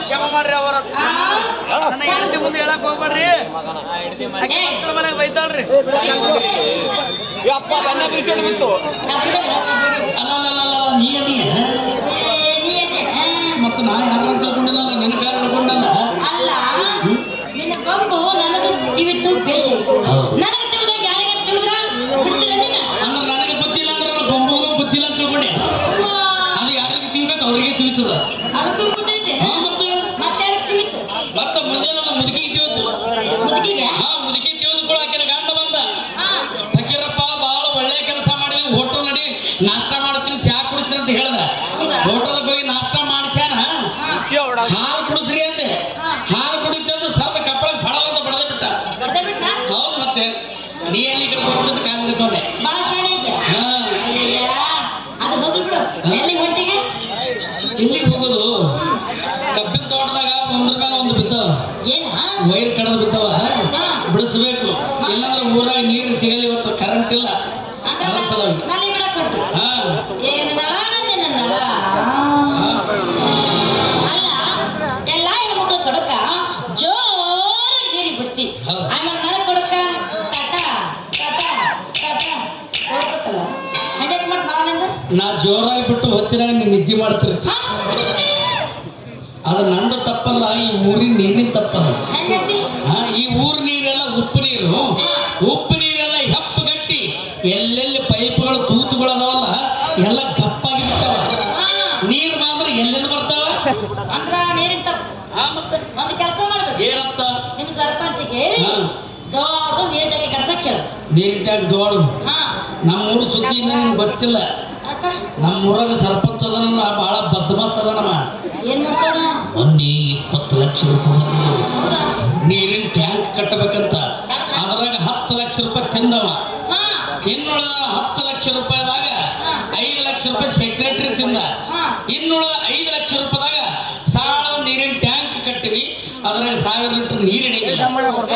ಕ್ಷಮ ಮಾಡ್ರಿ ಅವರ ನನ್ನ ಹೆಂಡತಿ ಮುಂದೆ ಹೇಳಕ್ ಹೋಗ್ಬೇಡ್ರಿ ಮನೆಗೆ ಬೈತಾಳ್ರಿ ಬಿತ್ತು ಮತ್ತ ನಾ ಯಾರು ತಿಳ್ಕೊಂಡಿಲ್ಲ ನಿನ್ನ ಕಾಲ ತಿಳ್ಕೊಂಡಲ್ಲ ಅಲ್ಲ ನಿನ್ನ ಬಂಬು ನನಗೆ ತಿವಿತ್ತು ಬೇಷ ನನಗೆ ತಿಳಿದಾಗ ಯಾರಿಗೆ ತಿಳಿದ್ರ ಬಿಡ್ತೀರ ನೀನು ಅಂದ್ರೆ ನನಗೆ ಬುದ್ಧಿಲ್ಲ ಅಂದ್ರೆ ನನ್ನ ಬಂಬುಗೂ ಬುದ್ಧಿಲ್ಲ ಅಂತ ತಿಳ್ಕೊಂಡೆ ಅದು ಯಾರಿಗೆ ತಿಳ್ಬೇಕು ಅವ್ರಿಗೆ ತಿಳಿತದ ಅದಕ್ಕೂ ಗೊತ್ತೈತೆ ಮತ್ತೆ ಯಾರಿಗೆ ತಿಳಿತು ಮತ್ತ ಮುಂದೆ ನನ್ನ ಮುದುಕಿಗೆ ತಿಳಿತು ಮುದುಕಿಗೆ ಮುದುಕಿ ತಿಳಿದು ಕೂಡ ಆಕೆನ ಗಂಡ ಬಂದ ಫಕೀರಪ್ಪ ಬಹಳ ಒಳ್ಳೆ ಕೆಲಸ ಮಾಡಿ ಹೋಟೆಲ್ ನಡಿ ನಾಷ್ಟ ಮಾಡ್ತೀನಿ ಚಾ ಕುಡಿಸ್ತೀನಿ ಅಂತ ಹೇಳ್ದ ಹೋಟೆಲ್ಗೆ ಹೋಗಿ ನಾಷ್ಟ ಮಾಡಿಸ್ಯಾನ ಹಾಲು ಕುಡಿಸ್ರಿ ಅಂದೆ ಹಾಲು ಕುಡಿತಂದು ಸರ್ದ ಕಪ್ಪಳಕ್ಕೆ ಫಡಲ್ ಅಂತ ಬಡದೆ ಬಿಟ್ಟ ಹೌದು ಮತ್ತೆ ನೀ ಎಲ್ಲಿ ಕಡೆ ಕಾಲಿರ್ತವ್ರೆ ಬಹಳ ಶಾಣೆ ಐತೆ ಅದು ಹೋಗಿ ಬಿಡು ಎಲ್ಲಿ ಹೊಟ್ಟಿಗೆ ಇಲ್ಲಿಗೆ ಹೋಗೋದು ಕಬ್ಬಿನ ತೋಟದಾಗ ಒಂದ್ರ ಮೇಲೆ ಒಂದು ಬಿದ್ದಾವ ಏನ ವೈರ್ ಕಡದು ಬಿದ್ದಾವ ಬಿಡಿಸ್ಬೇಕು ಇಲ್ಲಾಂದ್ರೆ ಊರಾಗ ನೀರು ಸಿಗಲ್ಲ ಇವತ್ತು ಕರೆಂಟ್ ಇಲ್ಲ ನಲ್ಲಿ ಬಿಡಕ್ ಕೊಟ್ಟು ಏನು ನಳ ನನ್ನ ನಳ ಅಲ್ಲ ಎಲ್ಲ ಹೆಣ್ಮಕ್ಳು ಕೊಡಕ ಜೋರಾಗಿ ನೀರಿ ಬಿಡ್ತಿ ಆಮೇಲೆ ನಳ ಕೊಡಕ ಟಟ ಟಟ ಟಟ ಹೋಗ್ಬೇಕಲ್ಲ ಹಂಗೆ ಮಟ್ ನಾವನಿಂದ ನಾ ಜೋರಾಗಿ ಬಿಟ್ಟು ಹೊತ್ತಿನಾಗ ನೀನು ನಿದ್ದೆ ಮಾಡ್ತೀರಿ ಅದು ನಂದು ತಪ್ಪಲ್ಲ ಈ ಊರಿನ ನೀರಿನ ತಪ್ಪಲ್ಲ ಹೆಂಗೈತಿ ಈ ಊರ್ ನೀರೆಲ್ಲ ಉಪ್ಪು ನೀರು ಉಪ್ಪು ನೀರೆಲ್ಲ ಹೆಪ್ಪಗಟ್ಟಿ ಎಲ್ಲೆಲ್ಲಿ ಪೈಪ್ಗಳು ತೂತುಗಳು ಅದಾವಲ್ಲ ಎಲ್ಲ ಕಪ್ಪಾಗಿ ಬಿಡ್ತಾವ ನೀರು ಮಾತ್ರ ಎಲ್ಲೆಲ್ಲಿ ಬರ್ತಾವ ಅಂದ್ರ ನೀರಿನ ತಪ್ಪು ಮತ್ತೆ ಒಂದು ಕೆಲಸ ಮಾಡ್ಬೇಕು ಏನಂತ ನಿಮ್ ಸರ್ಪಂಚಿಗೆ ಹೇಳಿ ದೊಡ್ಡ ನೀರ್ ಜೊತೆ ಕೆಲ್ಸಕ್ಕೆ ಹೇಳು ನೀರಿಟ್ಟಾಗ ದೋಡು ನಮ್ಮೂರು ಸುದ್ದಿ ನನಗೆ ಗೊತ್ತಿಲ್ಲ ನಮ್ಮೂರಾಗ ಸರ್ಪಂಚ್ ಅದನ್ನ ಬಹಳ ಬದ್ಮಾಸ್ ಅದನಮ್ಮ ಏನ್ ಮಾಡ್ತಾನ ಮೊನ್ನೆ 20 ಲಕ್ಷ ರೂಪಾಯಿ ನೀರಿನ ಟ್ಯಾಂಕ್ ಕಟ್ಟಬೇಕಂತ ಅದ್ರಾಗ 10 ಲಕ್ಷ ರೂಪಾಯಿ ತಿಂದವ ಇನ್ನುಳಿದ 10 ಲಕ್ಷ ರೂಪಾಯಿದಾಗ 5 ಲಕ್ಷ ರೂಪಾಯಿ ಸೆಕ್ರೆಟರಿ ತಿಂದ ಇನ್ನುಳಿದ 5 ಲಕ್ಷ ರೂಪಾಯಿದಾಗ ಸಾಲದ ನೀರಿನ ಟ್ಯಾಂಕ್ ಕಟ್ಟಿವಿ ಅದ್ರಾಗ 1000 ಲೀಟರ್ ನೀರು ಹಿಡಿಯಿಲ್ಲ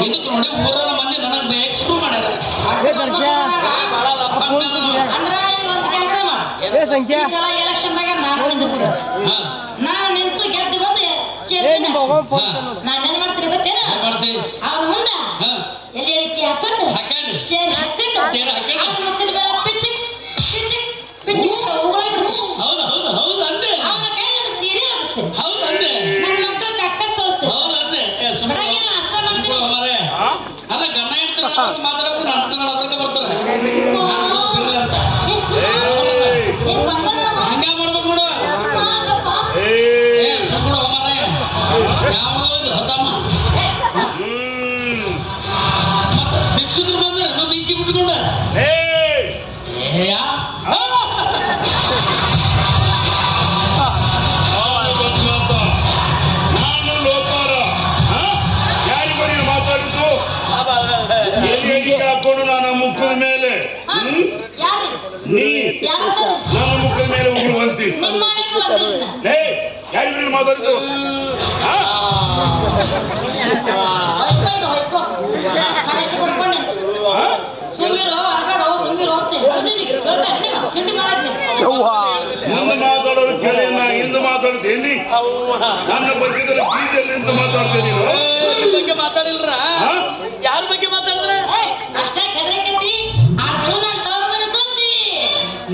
ಇದಕ್ಕೆ ನೋಡಿ ಊರನ ಮಂದಿ ನನಗೆ ಬೇಗ ಶುರು ಮಾಡ್ಯಾರ ಎಲೆಕ್ಷನ್ದಾಗ ನಾನು ನಿಂತು ಗೆದ್ದು ಬಂದೆ ನಾನು ಏನ್ ಮಾಡ್ತೀನಿ ಗೊತ್ತೇನ ಅವ್ರ ಮುಂದ ಎಲ್ಲಿ ಹೇಳಿಕೆ ಹಾಕೊಂಡು ಚೇರ್ ಹಾಕೊಂಡು ಪಿಚ್ಚಿ ಪಿಚ್ಚಿ ಪಿಚ್ಚಿ ಹೌದು ಹೌದು ಹೌದು ಅಂದೆ ಅವನ ಕೈ ಸೀರೆ ಆಗಿಸ್ತೇನೆ ಹೌದು ಅಂದೆ ನನ್ನ ಮಕ್ಕಳು ಕಕ್ಕ ತೋರಿಸ್ತೇನೆ ಹೌದು ಅಂದೆ ಬೆಳಗ್ಗೆ ಅಷ್ಟ ಮಾಡ್ತೀನಿ ಅಲ್ಲ ಗಣ್ಣ ಇರ್ತಾರೆ ಮಾತಾಡೋದು ನಾಟಕ ನೋಡೋದಕ್ಕೆ ಬರ್ತಾರೆ ಅಂತ ಹಂಗ ಮಾಡ್ಬೇಕು ನೋಡು ಯಾವ್ದು ಹತಮ್ಮ ಮತ್ತೆ ಭಿಕ್ಷುದ್ರು ಬಂದ್ರೆ ಬೀಸಿ ಬಿಟ್ಕೊಂಡ ನಾನು ಲೋಕಾರ ಯಾರಿಗೂ ಮಾತಾಡಿದ್ದು ಹಾಕೊಂಡು ನನ್ನ ಮುಖದ ಮೇಲೆ ನೀ ನನ್ನ ಮುಖದ ಮೇಲೆ ಉಗುಳುವಂತಿ ಯಾರಿಗೂ ಮಾತಾಡಿದ್ದು ಮುಂದೆ ಮಾತಾಡೋದು ಕೇಳಿ ನಾ ಹಿಂದೆ ಮಾತಾಡ್ತೇನೆ ನನ್ನ ಬಗ್ಗೆದಲ್ಲಿ ಬೀಜಲ್ಲಿ ಅಂತ ಮಾತಾಡ್ತೇನೆ ಬಗ್ಗೆ ಮಾತಾಡಿಲ್ರ ಯಾರ ಬಗ್ಗೆ ಮಾತಾಡಿದ್ರ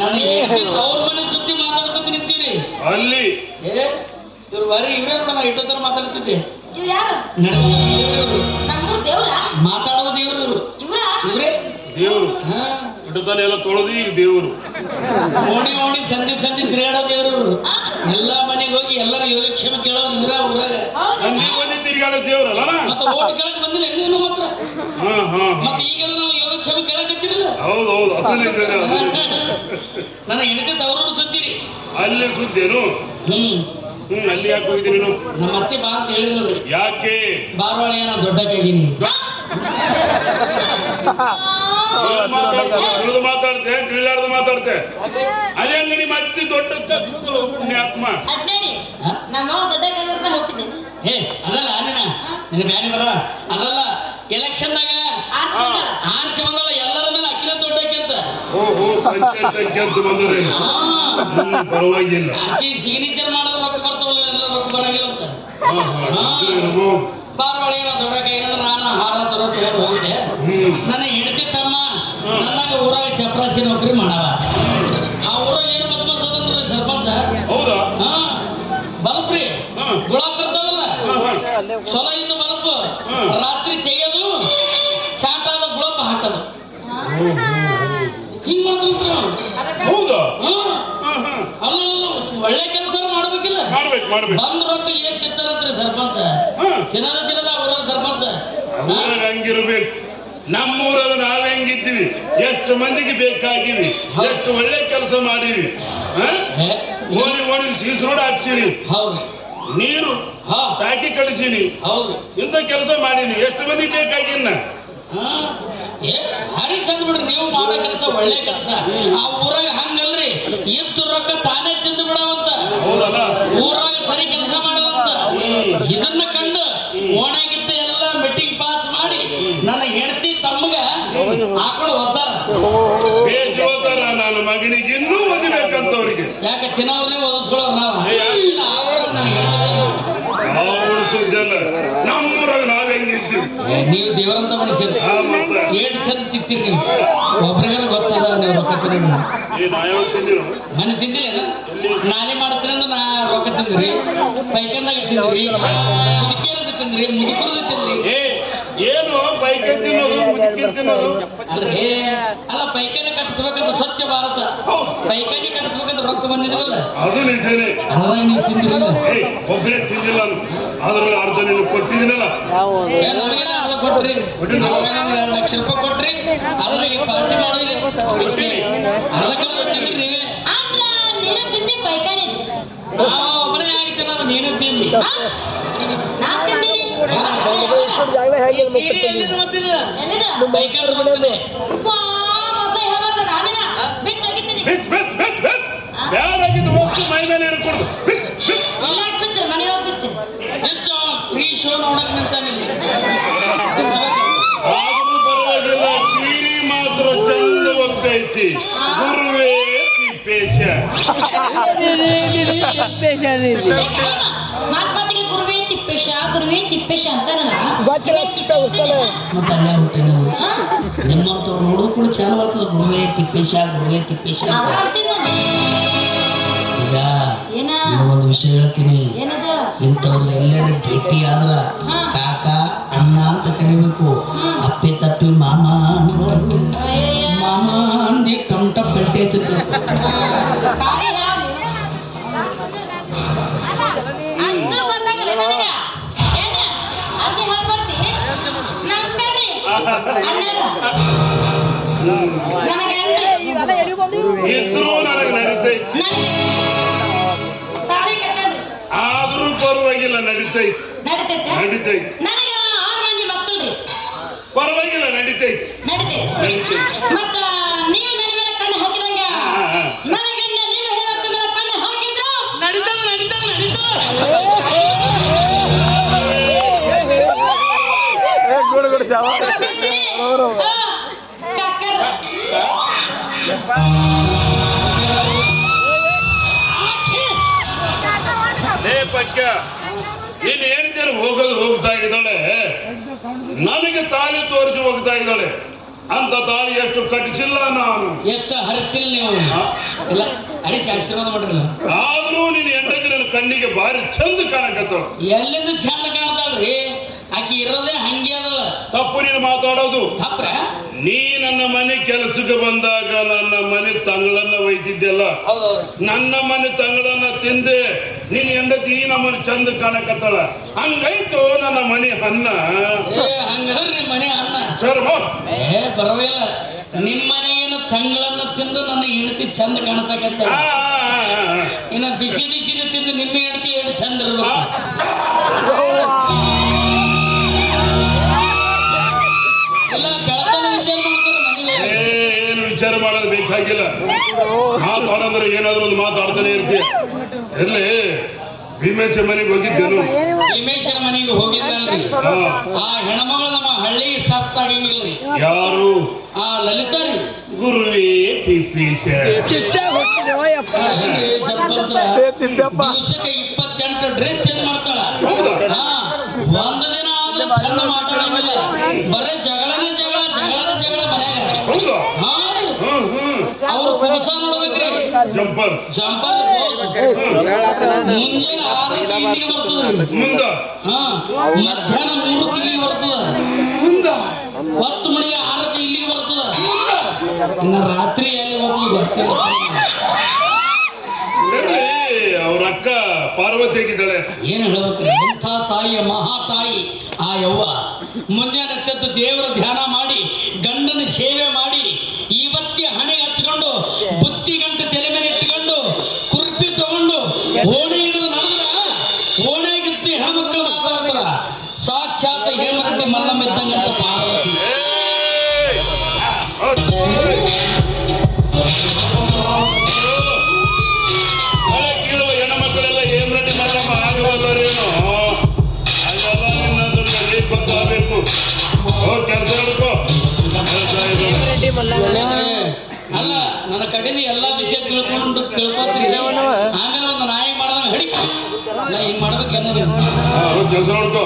ನನಗೆ ಅವ್ರ ಮನೆ ಸುದ್ದಿ ಮಾತಾಡ್ಕೊಂಡು ನಿಂತೀರಿ ಅಲ್ಲಿ ಇವ್ರು ಬರೀ ಇವರೇ ನೋಡ ನಾ ಇಟ್ಟೋತರ ಮಾತಾಡ್ತಿದ್ದೆ ಮಾತಾಡುವ ದೇವರು ಇವರೇ ದೇವರು ಇಟ್ಟತಾನೆ ಎಲ್ಲ ತೊಳೆದು ಈಗ ದೇವರು ಓಣಿ ಓಣಿ ಸಂಧಿ ಸಂಧಿ ತಿರುಗಾಡೋ ದೇವರು ಎಲ್ಲಾ ಮನೆಗೆ ಹೋಗಿ ಎಲ್ಲರ ಯೋಗಕ್ಷೇಮ ಕೇಳೋರು ಇವರ ಊರಾಗ ಸಂಧಿ ಬಂದು ತಿರುಗಾಡೋ ದೇವ್ರಲ್ಲ ಮತ್ತೆ ಓಟ್ ಕೇಳಕ್ ಬಂದಿಲ್ಲ ಹೆಣ್ಣು ಮಾತ್ರ ಮತ್ತೆ ಈಗೆಲ್ಲ ನಾವು ಯೋಗಕ್ಷೇಮ ಕೇಳಕತ್ತಿರಲ್ಲ ಹೌದು ಹೌದು ಅದನ್ನೇ ನನ್ನ ಹೆಂಡತಿ ತವರು ಸುದ್ದಿರಿ ಅಲ್ಲಿ ಸುದ್ದೇನು ಅಲ್ಲಿ ಯಾಕೆ ಹೋಗಿದ್ದೀನಿ ನೀನು ನಮ್ಮ ಅತ್ತೆ ಬಾ ಅಂತ ಹೇಳಿದ್ರಿ ಯಾಕೆ ಬಾರವಾಳ ಏನೋ ದೊಡ್ಡ ಕೈಗಿನಿ ಮಾತಾಡ್ತೆ ತಿಳಿಲಾರ್ದು ಮಾತಾಡ್ತೆ ಅದೇ ಹಂಗ ನಿಮ್ಮ ಅತ್ತಿ ದೊಡ್ಡ ಆತ್ಮ ಏ ಅದಲ್ಲ ನಿನ್ನ ಬ್ಯಾನಿ ಬರ ಅದಲ್ಲ ಎಲೆಕ್ಷನ್ದಾಗ ಆರ್ಸಿ ಬಂದಲ್ಲ ಎಲ್ಲರ ಮೇಲೆ ಅಕ್ಕಿನ ದೊಡ್ಡಕ್ಕೆ ಅಂತ ಓಹೋ ಪಂಚಾಯತ್ ಅಂತ ಬಂದ್ರೆ ಪರವಾಗಿಲ್ಲ ಆಕಿ ಸಿಗ್ನೇಚರ್ ಮಾಡೋದು ರೊಕ್ಕ ಬರ್ತಾವಲ್ಲ ಎಲ್ಲ ರೊಕ್ಕ ಬರಂಗಿಲ್ಲ ಅಂತ ಪಾರ್ವಳಿ ದೊಡ್ಡ ಕೈಗಂದ್ರೆ ನಾನು ಹಾರ ತರೋ ತಗೊಂಡು ಹೋಗಿದ್ದೆ. ನನ್ನ ಹೆಂಡತಿ ತಮ್ಮ ನನಗ ಊರಾಗ ಚಪ್ರಾಸಿ ನೌಕರಿ ಮಾಡವ. ಆ ಊರಾಗ ಏನು ಬದ್ಮಾಸೋದನ್ರಿ ಸರ್ಪಂಚ. ಹೌದಾ? ಬಲ್ಪ್ರಿ ಗುಳಾಕ್ ಬರ್ತಾವಲ್ಲ ಚಲೋ ಇನ್ನು ಬಲ್ಪ್ ರಾತ್ರಿ ತೆಗೆಯೋದು ಶಾಂತ ಆದ ಗುಳಪ ಹಾಕೋದು ಹಿಂಗ್ ಮಾಡ್ಕೊಂಡ್ರು. ಹೌದಾ? ಅಲ್ಲ ಒಳ್ಳೆ ಕೆಲಸ ಮಾಡ್ಬೇಕಿಲ್ಲ. ಮಾಡ್ಬೇಕು ಬಂದ್ ರೊಕ್ಕ ಏನ್ ತಿಂತಾರಂತ್ರಿ ಸರ್ಪಂಚ. ತಿನ್ನದ ಊರಾಗ ಸರ್ಪಂಚ ಊರಾಗ ಹಂಗಿರ್ಬೇಕು. ನಮ್ಮೂರಾಗ ನಾವೇ ಹೆಂಗಿದ್ದೀವಿ, ಎಷ್ಟು ಮಂದಿಗೆ ಬೇಕಾಗಿವಿ, ಎಷ್ಟು ಒಳ್ಳೆ ಕೆಲಸ ಮಾಡಿವಿ. ಓಣಿ ಸೀಸ್ ರೋಡ್ ಹಾಕ್ಸಿನಿ, ಹೌದು ನೀರು ಟಾಕಿ ಕಳಿಸೀನಿ, ಹೌದು ಇಂಥ ಕೆಲಸ ಮಾಡೀನಿ. ಎಷ್ಟು ಮಂದಿಗೆ ಬೇಕಾಗಿನ್ನ ಭಾರಿ ಚಂದ ಬಿಡ್ರಿ ನೀವು ಮಾಡೋ ಕೆಲಸ, ಒಳ್ಳೆ ಕೆಲಸ. ಆ ಊರಾಗ ಹಂಗಲ್ರಿ, ಇದ್ದು ರೊಕ್ಕ ತಾನೇ ತಿಂದು ಬಿಡವಂತ, ಹೌದಲ್ಲ? ಊರಾಗ ಸರಿ ಕೆಲಸ ಮಾಡವಂತ. ಇದನ್ನ ಕಂಡು ಓಣಾಗಿದ್ದ ಎಲ್ಲ ಮೀಟಿಂಗ್ ಪಾಸ್ ಮಾಡಿ ನನ್ನ ಹೆಂಡತಿ ತಮ್ಮಗ ಹಾಕೊಂಡು ಓದ್ತಾರ. ಬೇಸ್ ಹೋತಾರ. ನನ್ನ ಮಗನಿಗೆ ಇನ್ನೂ ಓದಿಬೇಕಂತವ್ರಿಗೆ. ಯಾಕೆ ತಿನ್ನೋರ್ನೇ ಓದಿಸ್ಕೊಳ್ಳೋರು ನಾವು. ನಮ್ಮೂರಾಗ ನಾವ್ ಹೆಂಗಿದ್ದೀವಿ. ನೀವು ದೇವರಂತ ಮನುಷ್ಯರು ಏಟ್ ಚಂದ ತಿಂತೀರಿ ನೀವು. ಒಬ್ರಿಗಾರ ಗೊತ್ತದ ನೀವು ರೊಕ್ಕ ತಿನ್ನೋದು. ಮನೆ ತಿಂದಿಲ್ಲ, ನಾನೇ ಮಾಡ್ತೀನಿ ಅಂದ್ರೆ ನಾ ರೊಕ್ಕ ತಿಂದ್ರಿ, ಪೈಕಂದಾಗ ತಿಂದ್ರಿ, ಮುದುಕೇರದ ತಿಂದ್ರಿ, ಮುದುಕರದ ತಿಂದ್ರಿ. ಏನು ಪೈಕನ್ ತಿನ್ನೋದು, ಮುದುಕಿ ತಿನ್ನೋದು? ಅಲ್ರಿ ಅಲ್ಲ, ಪೈಕಾನಿ ಕಟ್ಟಿಸ್ಬೇಕಂತ ಸ್ವಚ್ಛ ಭಾರತ ಪೈಕಾನಿ ಕಟ್ಟಿಸ್ಬೇಕಂತ ರೊಕ್ಕ ಬಂದಿದ್ವಲ್ಲ, ಅದು ನಿಜನೇ. ಅದಾಗ ನೀವು ತಿಂದಿರಲ್ಲ. ಒಬ್ಬರೇ ತಿಂದಿಲ್ಲ, ಅದ್ರಲ್ಲಿ ಅರ್ಧ ನೀನು ಕೊಟ್ಟಿದ್ದೀನಲ್ಲ. ನಮಗೆಲ್ಲ ಅರ್ಧ ಕೊಟ್ರಿ, 2 ಲಕ್ಷ ರೂಪಾಯಿ ಕೊಟ್ರಿ, ಅದ್ರಾಗ ಪಾರ್ಟಿ ಮಾಡಿದ್ರಿ. ಅರ್ಧ ಕರ್ದ ತಿಂದ್ರಿ ನೀವೇ. ನೀನು ತಿಂದಿ ಪೈಕಾನಿ ಒಬ್ಬನೇ ಆಗಿತ್ತು ನಾವು, ನೀನು ತಿಂದಿ. ಸೀರೆ ಎಲ್ಲಿಂದ ಮತ್ತಿದ ಬೈಕರ್ ಯಾರಾಗಿದ್ದು ವಸ್ತು ಮೈ ಮೇಲೆ ಇಟ್ಕೊಡ್ದು ಫ್ರೀ ಶೋ ನೋಡಕ್ ನಿಂತಾನಿಲ್ಲಿ. ಆದ್ರೂ ಪರವಾಗಿಲ್ಲ, ಸೀರೆ ಮಾತ್ರ ಚಂದ ಹೋಗ್ತೈತಿ. ಗುರುವೇ ತಿಪ್ಪೇಶ. ಮಾತಿಗೆ ಗುರುವೇ ತಿಪ್ಪೇಶ ಅಂತಾರಲ್ಲ. ಮತ್ತೆ ಅಲ್ಲೇ ಹುಟ್ಟಿನ ನಿಮ್ಮಂತವ್ರು ನೋಡೋದು ಕೂಡ ಚಾಲು ಆಗ್ತದೆ. ಗುರುವೇ ತಿಪ್ಪೇಶ ಈಗ ಒಂದು ವಿಷಯ ಹೇಳ್ತೀನಿ. ಇಂಥವ್ರು ಎಲ್ಲರ ಭೇಟಿ ಆದ್ರ ಕಾಕ ಅಣ್ಣ ಅಂತ ಕರಿಬೇಕು. ಅಪ್ಪೆ ತಪ್ಪಿ ಮಾಮ ಅನ್ಬಾರ್ದು. ಮಾಮ ಅಂದಿ ಟಮಟ ಬೆಟ್ಟೆ ಐತಿತ್ತು. ಇದ್ರೂ ನನಗೆ ನಡೀತೈತಿ, ಆದ್ರೂ ಪರವಾಗಿಲ್ಲ, ನಡೀತೈತಿ. ಪರವಾಗಿಲ್ಲ, ನಡೀತೈತಿ. ಮತ್ತ ನೀವು ನನ್ನ ಮೇಲೆ ಕಣ್ಣು ಹಾಕಿದಂಗ ನನ್ನ ಗಂಡ ನಿಮ್ಮ ಹೆಣ್ಣು ಮೇಲೆ ಕಣ್ಣು ಹಾಕಿದ್ರು ನಡೀತದ. ಪಕ್ಕ ನೀನು ಹೇಳ್ತೇನೆ, ಹೋಗ್ತಾ ಇದ್ದಾಳೆ, ನನಗೆ ತಾಳಿ ತೋರಿಸಿ ಹೋಗ್ತಾ ಇದ್ದಾಳೆ. ಅಂತ ತಾಳಿ ಎಷ್ಟು ಕಟ್ಟಿಸಿಲ್ಲ ನಾನು, ಎಷ್ಟು ಹರಿಸಿಲ್ಲ ನೀವು. ಇಲ್ಲ ಹರಿಸಿ ಆಶೀರ್ವಾದ ಮಾಡ್ರಲ್ಲ. ಆದ್ರೂ ನೀನು ಹೆಂಡತಿ ನನ್ನ ಕಣ್ಣಿಗೆ ಭಾರಿ ಚಂದ ಕಾಣಕತ್ತವ. ಎಲ್ಲಿಂದ ಚಂದ ಕಾಣ್ತಾಳ್ರಿ? ಆಕಿ ಇರೋದೇ ಹಂಗೆ ಅದಲ್ಲ. ತಪ್ಪು ನೀನು ಮಾತಾಡೋದು. ತಪ್ಪ್ರ? ನೀ ನನ್ನ ಮನೆ ಕೆಲಸಕ್ಕೆ ಬಂದಾಗ ನನ್ನ ಮನೆ ತಂಗಳನ್ನ ಒಯ್ತಿದ್ದೆಲ್ಲ, ನನ್ನ ಮನೆ ತಂಗಳನ್ನ ತಿಂದೆ ನೀನ್ ಹೆಂಡತಿ ನಮ್ಮನೆ ಚಂದ ಕಾಣಕತ್ತಳ. ಹಂಗೈತು ನನ್ನ ಮನೆ ಅನ್ನ. ಹಂಗಲ್ರಿ ನಿಮ್ ಮನೆ ಅನ್ನ ಸರ್ ಬರವಿಲ್ಲ. ನಿಮ್ ಮನೆಗೇನು ತಂಗಳನ್ನ ತಿಂದು ನನ್ನ ಹೆಂಡತಿ ಚಂದ ಕಾಣಿಸಕತ್ತ. ಇನ್ನ ಬಿಸಿ ಬಿಸಿನ ತಿಂದು ನಿಮ್ಮ ಹೆಂಡತಿ ಏನು ಚಂದ ಇರ್ಬೇಕು. ಎಲ್ಲ ಬೆಳತನ ವಿಚಾರ ಮಾಡ್ತಾರೆ ಮನೆ. ಏನು ವಿಚಾರ ಮಾಡೋದು ಬೇಕಾಗಿಲ್ಲ. ಮಾತಾಡಂದ್ರೆ ಏನಾದ್ರು ಒಂದು ಮಾತಾಡ್ತಾನೆ ಇರ್ತೀಯ. ಎಲ್ಲಿ ಭೀಮೇಶ ಮನೆಗೆ ಹೋಗಿದ್ದೇನು? ಭೀಮೇಶ್ವರ ಮನೆಗೆ ಹೋಗಿದ್ದಲ್ರಿ. ಆ ಹೆಣ್ಮಗಳು ನಮ್ಮ ಹಳ್ಳಿಗೆ ಸತ್ತಾಗಿಲ್ರಿ. ಯಾರು? ಆ ಲಲಿತಾ ರೀ. ಗುರುವೇ ತಿಪ್ಪೇಶ. ದಿವಸಕ್ಕೆ 28 ಡ್ರೆಸ್ ಚೇಂಜ್ ಮಾಡ್ತಾಳ. ಒಂದು ದಿನ ಆದ್ರೂ ಚಂದ ಮಾತಾಡಂಗಿಲ್ಲ, ಬರೇ ಜಗಳನೇ ಜಗಳ ಮನ್ಯಾಗ. ಹೌದು. ಹಾ, ಅವ್ರು ಕುಬಸ ನೋಡ್ಬೇಕ್ರಿ, ಜಂಪರ್ ಜಂಪರ್ ಮುಂಜಾನೆ 6ಕ್ಕೆ ಇಲ್ಲಿಗೆ ಬರ್ತದ್ರಿ, ಮುಂದ ಹಾ ಮಧ್ಯಾಹ್ನ 3ಕ್ಕೆ ಇಲ್ಲಿಗೆ ಬರ್ತದ, ಮುಂದ 10 ಮಣಿಗೆ 6ಕ್ಕೆ ಇಲ್ಲಿಗೆ ಬರ್ತದ, ಇನ್ನು ರಾತ್ರಿ ಎಲ್ಲಿ ಹೋಗಿ ಬರ್ತೀವಿ. ಅವ್ರ ಅಕ್ಕ ಪಾರ್ವತಿ ಆಗಿದ್ದಾಳೆ. ಏನು ಹೇಳ್ಬೇಕ್ರಿ, ಎಂಥ ತಾಯಿಯ ಮಹಾ ತಾಯಿ ಆ ಯವ್ವ. ಮುಂಜಾನೆ ಎದ್ದು ದೇವರ ಧ್ಯಾನ ಮಾಡಿ ಗಂಡನ ಸೇವೆ ಮಾಡಿ ಇವತ್ತಿಗೆ ಹಣೆ ಹಚ್ಕೊಂಡು ಬುತ್ತಿ ಗಂಟೆ ತಲೆ ಮೇಲೆ ಇಟ್ಕೊಂಡು ಕುರ್ಪಿ ತಗೊಂಡು ಓಣೆ ಹಿಡಿದು ನಡೆದ್ರ ಓಣೆಗಿತ್ತಿ ಹೆಣ್ಮಕ್ಳು ಮಾತಾಡ್ತಾರ. ಸಾಕ್ಷಾತ್ ಹೇಮರೆಡ್ಡಿ ಮಲ್ಲಮ್ಮ ಇದ್ದಂಗಂತ ಪಾರ್ವತಿ. ಕೀಳುವ ಹೆಣ್ಮಕ್ಕಳೆಲ್ಲ ಹೇಮರೆಡ್ಡಿ ಮಲ್ಲಮ್ಮ ಆಗುವಲ್ಲೇನು? ಅದೆಲ್ಲ ನಿನ್ನದಲ್ಲಿ ಗೊತ್ತಾಗಬೇಕು. ಕೆಲಸ ಹೇಳ್ಕೋ. ಅಲ್ಲ, ನನ್ನ ಕಡೆಯಿಂದ ಎಲ್ಲಾ ವಿಷಯ ತಿಳ್ಕೋತೀರಿ, ಆಮೇಲೆ ಒಂದು ನಾಯಿ ಮಾಡ್ದಂಗ ಹಡಿ ನಾ ಹಿಂಗ್ ಮಾಡ್ಬೇಕು ಅನ್ನೋದು. ಕೆಲಸ ನೋಡ್ಕೋ.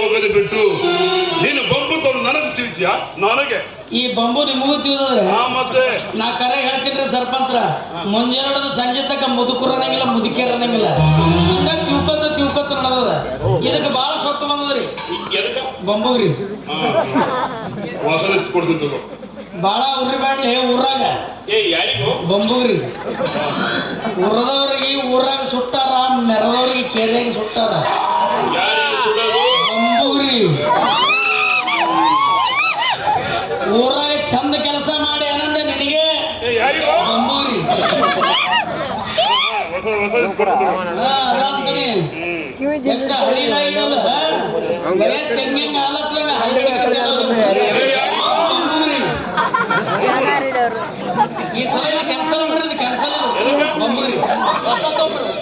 ಹೋಗೋದು ಬಿಟ್ಟು ನೀನು ಬಂಬು ತೊಗೊಂಡು ನನಗೆ ತಿಳ್ತೀಯಾ? ನನಗೆ ಈ ಬಂಬು ನಿಮಗೂ ತಿಳಿದ್ರೆ ಮತ್ತೆ ನಾ ಕರೆ ಹೇಳ್ತೀನಿ ಸರ್ಪಂಚ್ರ, ಮುಂಜಾನೆ ಸಂಜೆ ತಕ್ಕ ಮುದುಕರು ಅನ್ನಂಗಿಲ್ಲ, ಮುದುಕಿಯರ್ ಅನ್ನಂಗಿಲ್ಲ, ಹಂಗ ತಿಳ್ಕೊತ ನಡೆದದ. ಇದಕ್ಕೆ ಬಾಳ ಸೊತ್ತು ಬಂದದ್ರಿ ಬಂಬುಗ್ರಿ. ವಾಸನೆ ಕೊಡ್ತೀನಿ ತಗೋ. ಬಾಳ ಉರ್ರಿ ಬ್ಯಾಡ್ಲಿ ಊರಾಗ ಬಂಬುಗ್ರಿ. ಉರದವ್ರಿಗೆ ಊರಾಗ ಸುಟ್ಟಾರ, ಮೆರದವ್ರಿಗೆ ಕೇರಿಯಾಗ ಸುಟ್ಟಾರ ಬಂಬುಗ್ರಿ. ಊರಾಗ ಚಂದ ಕೆಲಸ ಮಾಡಿ ಆನಂದ ನಿನಗೆ ಬಂಬೂರಿ. ಎಷ್ಟು ಹಳಿದಾಗಿರಲ್ಲ ಚೆಂಗಿಂಗ್ ಹಾಲತ್ಲಾಗ ಈ ಸಲ ಕ್ಯಾನ್ಸಲ್ ಮಾಡ್ರಿ, ಕ್ಯಾನ್ಸಲ್ ಬಂಬೂರಿ ಹೊಸ ತೊಂಬರ್ರಿ.